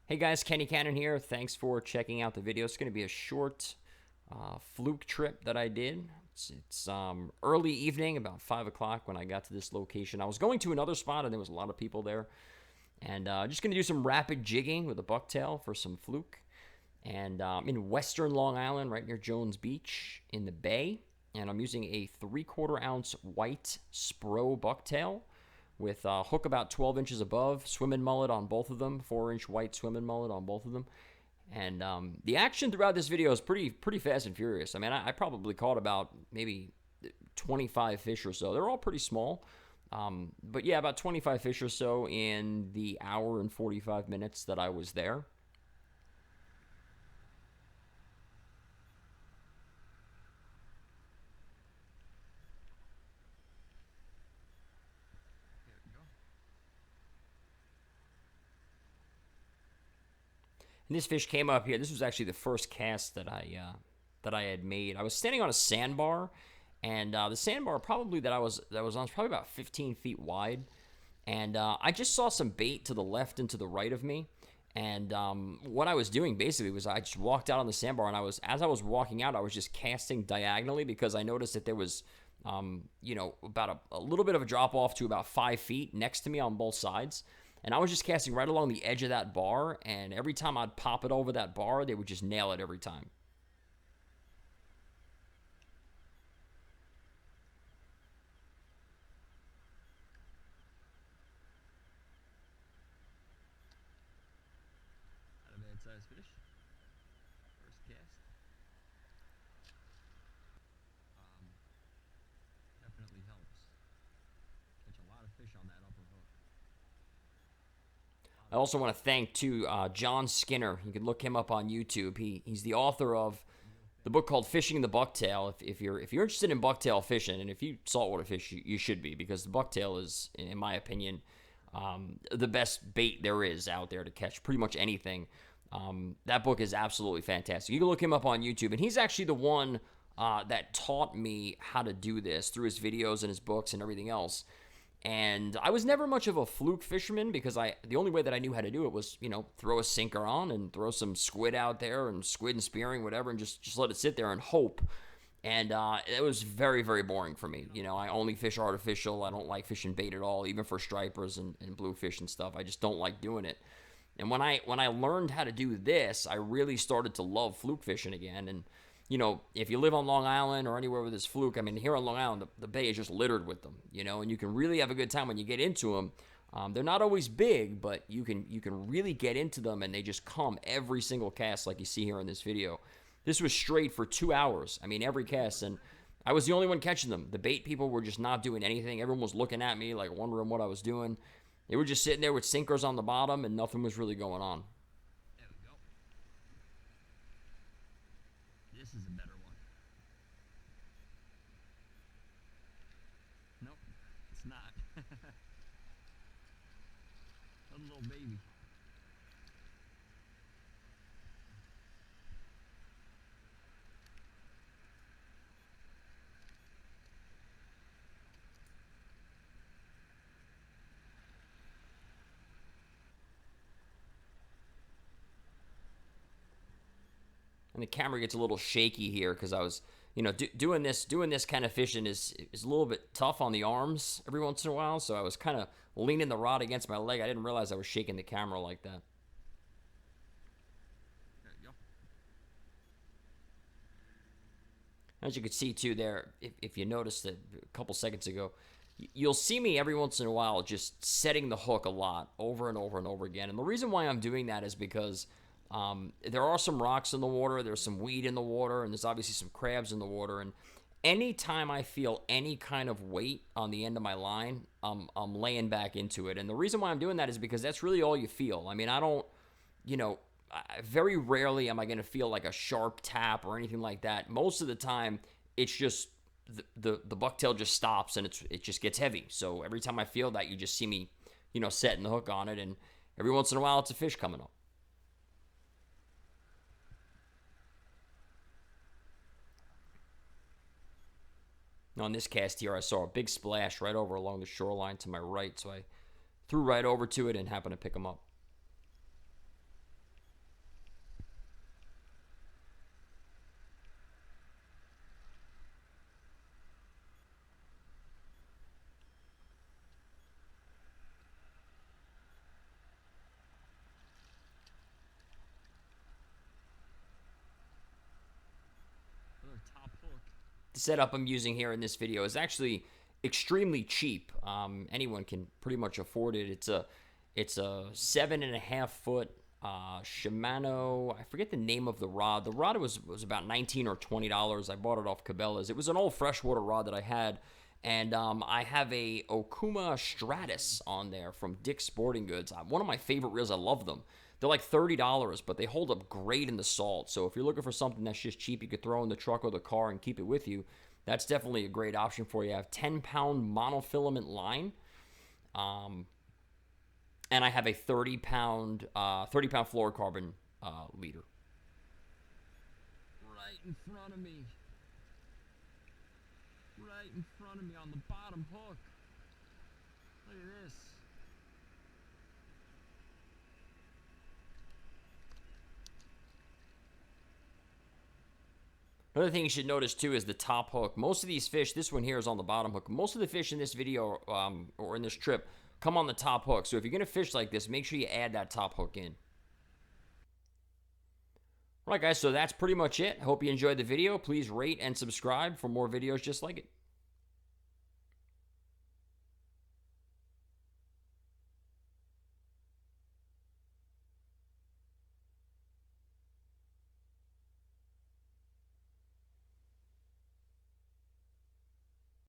Hey guys, Kenny Cannon here. Thanks for checking out the video. It's going to be a short fluke trip that I did. It's early evening, about 5 o'clock when I got to this location. I was going to another spot and there was a lot of people there. And just going to do some rapid jigging with a bucktail for some fluke. And I'm in western Long Island, right near Jones Beach in the bay. And I'm using a 3/4 ounce white Spro bucktail with a hook about 12 inches above, swimming mullet on both of them, 4-inch white swimming mullet on both of them. And the action throughout this video is pretty fast and furious. I mean, I probably caught about maybe 25 fish or so. They're all pretty small. But yeah, about 25 fish or so in the hour and 45 minutes that I was there. And this fish came up here. This was actually the first cast that I had made. I was standing on a sandbar, and the sandbar probably that I was on was probably about 15 feet wide. And I just saw some bait to the left and to the right of me. And what I was doing basically was I just walked out on the sandbar, and as I was walking out, I was just casting diagonally because I noticed that there was, about a little bit of a drop off to about 5 feet next to me on both sides. And I was just casting right along the edge of that bar, and every time I'd pop it over that bar, they would just nail it every time. Not a bad size fish. First cast. Definitely helps. Catch a lot of fish on that upper hook. I also want to thank, too, John Skinner. You can look him up on YouTube. He's the author of the book called Fishing the Bucktail. If you're interested in bucktail fishing, and if you saltwater fish, you should be, because the bucktail is, in my opinion, the best bait there is out there to catch pretty much anything. That book is absolutely fantastic. You can look him up on YouTube, and he's actually the one that taught me how to do this through his videos and his books and everything else. And I was never much of a fluke fisherman because the only way that I knew how to do it was, throw a sinker on and throw some squid out there and squid and spearing, whatever, and just let it sit there and hope. And it was very, very boring for me. I only fish artificial. I don't like fishing bait at all, even for stripers and bluefish and stuff. I just don't like doing it. And when I learned how to do this, I really started to love fluke fishing again. And if you live on Long Island or anywhere with this fluke, I mean, here on Long Island, the bay is just littered with them, and you can really have a good time when you get into them. They're not always big, but you can really get into them, and they just come every single cast like you see here in this video. This was straight for 2 hours. I mean, every cast, and I was the only one catching them. The bait people were just not doing anything. Everyone was looking at me, like wondering what I was doing. They were just sitting there with sinkers on the bottom, and nothing was really going on. There we go. This is a better one. Nope, it's not. A little baby. And the camera gets a little shaky here because I was, doing this kind of fishing is a little bit tough on the arms every once in a while. So I was kind of leaning the rod against my leg. I didn't realize I was shaking the camera like that. There you go. As you can see too there, if you noticed it a couple seconds ago, you'll see me every once in a while just setting the hook a lot over and over and over again. And the reason why I'm doing that is because there are some rocks in the water, there's some weed in the water, and there's obviously some crabs in the water. And anytime I feel any kind of weight on the end of my line, I'm laying back into it. And the reason why I'm doing that is because that's really all you feel. I mean, I don't, very rarely am I going to feel like a sharp tap or anything like that. Most of the time, it's just the bucktail just stops and it just gets heavy. So every time I feel that, you just see me, setting the hook on it, and every once in a while, it's a fish coming up. On this cast here, I saw a big splash right over along the shoreline to my right, so I threw right over to it and happened to pick him up. The setup I'm using here in this video is actually extremely cheap. Anyone can pretty much afford it. It's a 7.5 foot Shimano. I forget the name of the rod. The rod was about $19 or $20. I bought it off Cabela's. It was an old freshwater rod that I had, and I have a Okuma Stratus on there from Dick's Sporting Goods. One of my favorite reels. I love them. They're like $30, but they hold up great in the salt. So if you're looking for something that's just cheap, you could throw in the truck or the car and keep it with you. That's definitely a great option for you. I have 10-pound monofilament line. And I have a 30-pound fluorocarbon leader. Right in front of me. Right in front of me on the bottom hook. Look at this. Another thing you should notice too is the top hook. Most of these fish, this one here is on the bottom hook. Most of the fish in this video or in this trip come on the top hook. So if you're going to fish like this, make sure you add that top hook in. All right, guys, so that's pretty much it. I hope you enjoyed the video. Please rate and subscribe for more videos just like it.